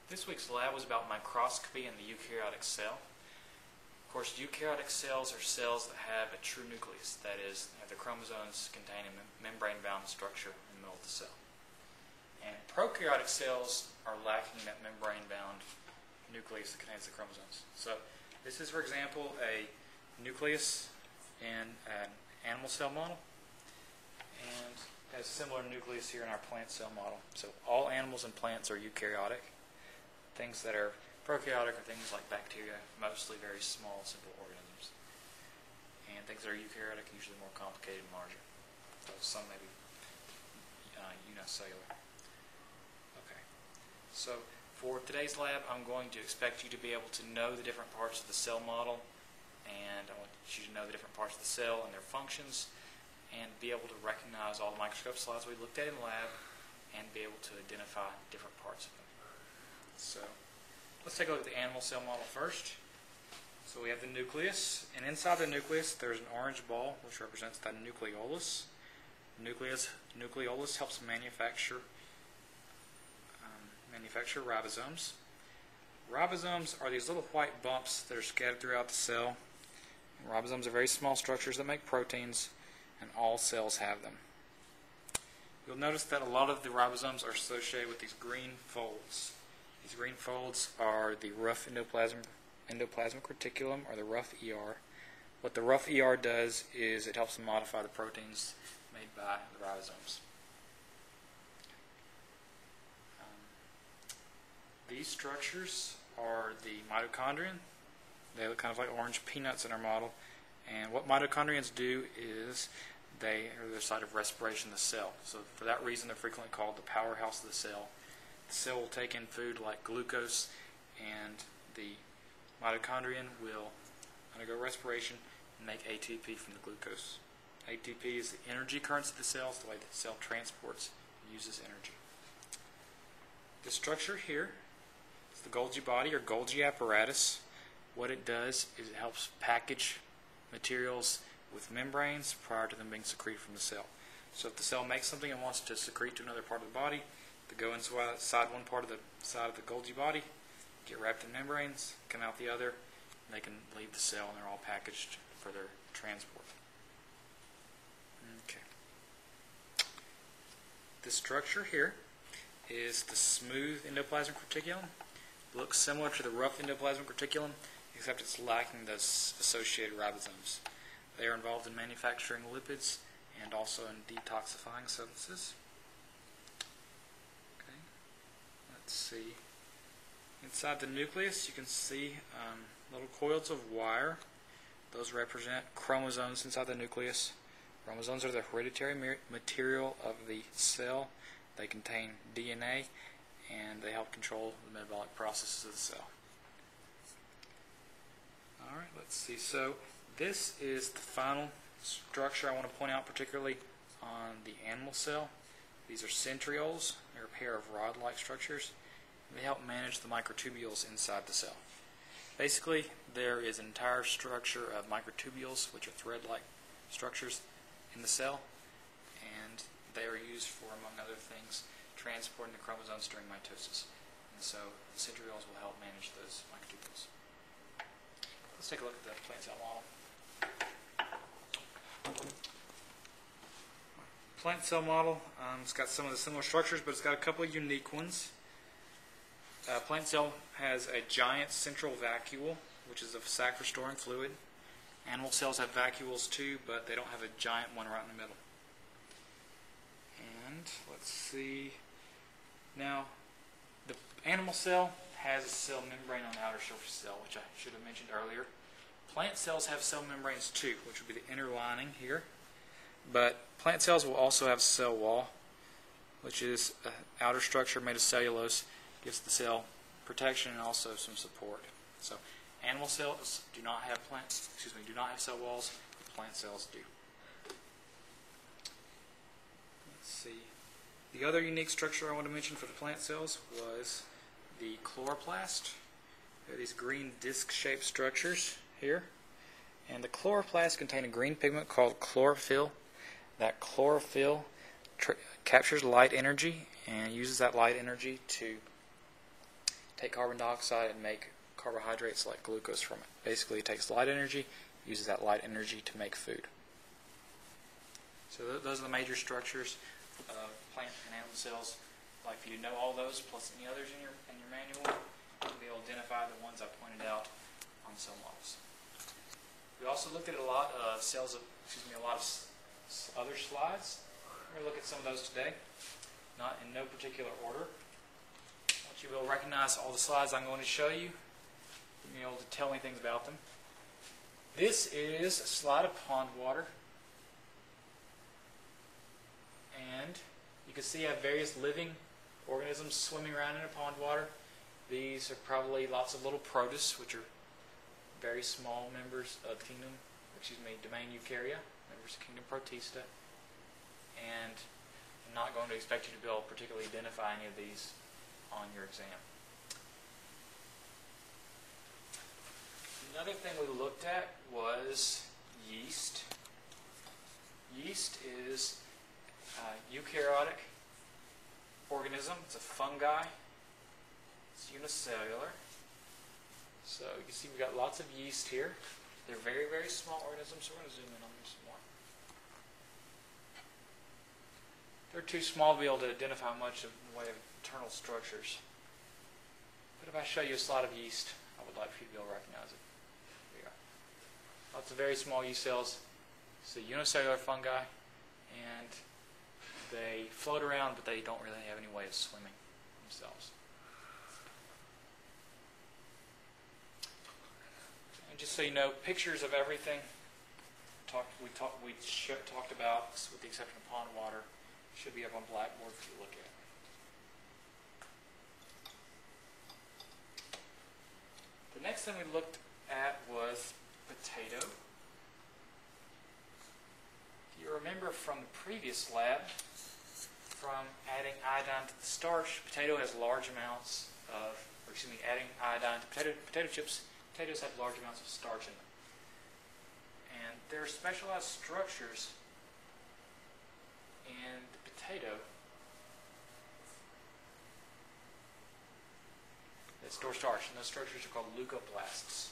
This week's lab was about microscopy and the eukaryotic cell. Of course, eukaryotic cells are cells that have a true nucleus, that is, have the chromosomes containing a membrane-bound structure in the middle of the cell. And prokaryotic cells are lacking that membrane-bound nucleus that contains the chromosomes. So this is, for example, a nucleus in an animal cell model, and has a similar nucleus here in our plant cell model. So all animals and plants are eukaryotic. Things that are prokaryotic are things like bacteria, mostly very small, simple organisms. And things that are eukaryotic are usually more complicated and larger. So some may be unicellular. Okay. So for today's lab, I'm going to expect you to be able to know the different parts of the cell model, and I want you to know the different parts of the cell and their functions, and be able to recognize all the microscope slides we looked at in the lab, and be able to identify different parts of them. So let's take a look at the animal cell model first. So we have the nucleus, and inside the nucleus there's an orange ball which represents the nucleolus. Nucleolus helps manufacture ribosomes. Ribosomes are these little white bumps that are scattered throughout the cell. And ribosomes are very small structures that make proteins, and all cells have them. You'll notice that a lot of the ribosomes are associated with these green folds. These green folds are the rough endoplasmic reticulum, or the rough ER. What the rough ER does is it helps to modify the proteins made by the ribosomes. These structures are the mitochondrion. They look kind of like orange peanuts in our model. And what mitochondrions do is they are the site of respiration of the cell. So for that reason, they're frequently called the powerhouse of the cell. The cell will take in food like glucose, and the mitochondrion will undergo respiration and make ATP from the glucose. ATP is the energy currents of the cell, it's the way the cell transports and uses energy. The structure here is the Golgi body, or Golgi apparatus. What it does is it helps package materials with membranes prior to them being secreted from the cell. So if the cell makes something and wants to secrete to another part of the body, they go inside one part of the side of the Golgi body, get wrapped in membranes, come out the other, and they can leave the cell, and they're all packaged for their transport. Okay. The structure here is the smooth endoplasmic reticulum. It looks similar to the rough endoplasmic reticulum, except it's lacking those associated ribosomes. They are involved in manufacturing lipids and also in detoxifying substances. Okay, let's see. Inside the nucleus, you can see little coils of wire. Those represent chromosomes inside the nucleus. Chromosomes are the hereditary material of the cell. They contain DNA, and they help control the metabolic processes of the cell. Alright, let's see. So this is the final structure I want to point out, particularly on the animal cell. These are centrioles. They're a pair of rod-like structures. They help manage the microtubules inside the cell. Basically, there is an entire structure of microtubules, which are thread-like structures in the cell, and they are used for, among other things, transporting the chromosomes during mitosis. And so the centrioles will help manage those microtubules. Let's take a look at the plant cell model. Plant cell model, it's got some of the similar structures, but it's got a couple of unique ones. Plant cell has a giant central vacuole, which is a sac for storing fluid. Animal cells have vacuoles too, but they don't have a giant one right in the middle. And let's see. Now, the animal cell has a cell membrane on the outer surface of the cell, which I should have mentioned earlier. Plant cells have cell membranes too, which would be the inner lining here. But plant cells will also have a cell wall, which is an outer structure made of cellulose. Gives the cell protection and also some support. So animal cells do not have cell walls, but plant cells do. Let's see. The other unique structure I want to mention for the plant cells was the chloroplast. There are these green disc-shaped structures here, and the chloroplasts contain a green pigment called chlorophyll. That chlorophyll captures light energy and uses that light energy to take carbon dioxide and make carbohydrates like glucose from it. Basically, it takes light energy, uses that light energy to make food. So those are the major structures of plant and animal cells. I'd like for you to know all those, plus any others in your manual, to be able to identify the ones I pointed out on cell models. We also looked at a lot of a lot of other slides. We're going to look at some of those today, not in no particular order. I want you to be able to recognize all the slides I'm going to show you, and be able to tell me things about them. This is a slide of pond water, and you can see I have various living organisms swimming around in a pond water. These are probably lots of little protists, which are very small members of the domain Eukarya, members of kingdom Protista. And I'm not going to expect you to be able to particularly identify any of these on your exam. Another thing we looked at was yeast. Yeast is a eukaryotic organism. It's a fungi. It's unicellular. So you can see we've got lots of yeast here. They're very, very small organisms, so we're going to zoom in on them some more. They're too small to be able to identify much of the way of internal structures. But if I show you a slide of yeast, I would like for you to be able to recognize it. There you go. Lots of very small yeast cells. It's a unicellular fungi, and they float around, but they don't really have any way of swimming themselves. And just so you know, pictures of everything we talked about, with the exception of pond water, should be up on Blackboard for you to look at. The next thing we looked at was potato. If you remember from the previous lab, from adding iodine to the starch, potato has large amounts of, adding iodine to potato chips, potatoes have large amounts of starch in them. And there are specialized structures in the potato that store starch, and those structures are called leucoplasts.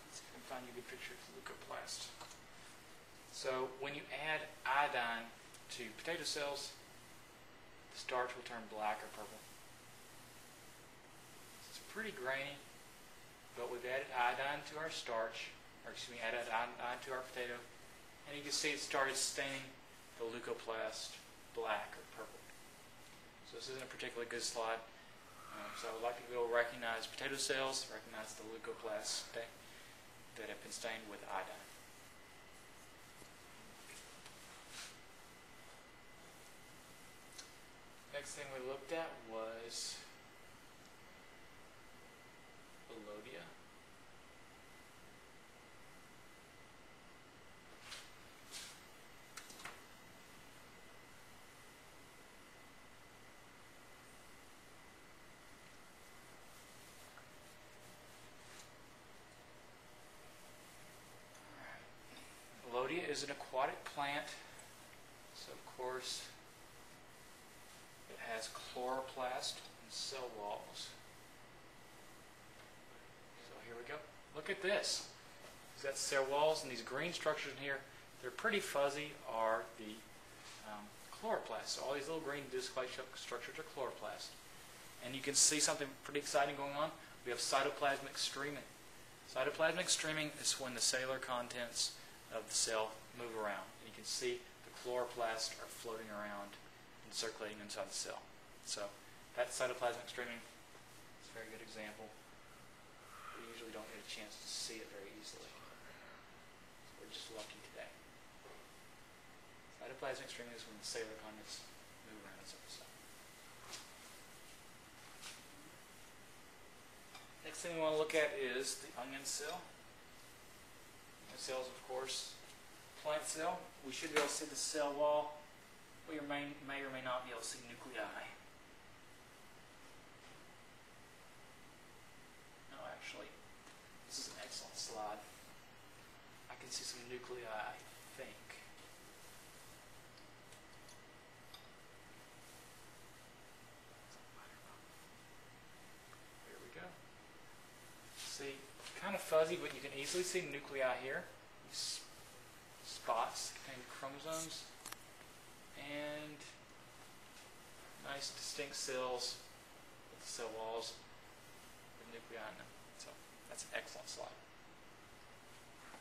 Let's see if I can find you a good picture of the leucoplast. So when you add iodine to potato cells, the starch will turn black or purple. It's pretty grainy, but we've added iodine to our starch, added iodine to our potato, and you can see it started staining the leucoplast black or purple. So this isn't a particularly good slide. So I would like you to be able to recognize potato cells, recognize the leucoplasts that have been stained with iodine. Next thing we looked at was Melodia. Melodia is an aquatic plant, so of course it has chloroplast and cell walls. So here we go. Look at this. We've got cell walls, and these green structures in here, they're pretty fuzzy, are the chloroplasts. So all these little green disc-like structures are chloroplasts. And you can see something pretty exciting going on. We have cytoplasmic streaming. Cytoplasmic streaming is when the cellular contents of the cell move around. And you can see the chloroplasts are floating around and circulating inside the cell. So that's cytoplasmic streaming. It's a very good example. We usually don't get a chance to see it very easily. So we're just lucky today. Cytoplasmic streaming is when the cellular contents move around inside the cell. Next thing we want to look at is the onion cell. Onion cells, of course, plant cell. We should be able to see the cell wall. We may or may not be able to see nuclei. No, actually, this is an excellent slide. I can see some nuclei, I think. fuzzy, but you can easily see nuclei here. These spots containing chromosomes. And nice distinct cells with the cell walls with nuclei in them. So that's an excellent slide.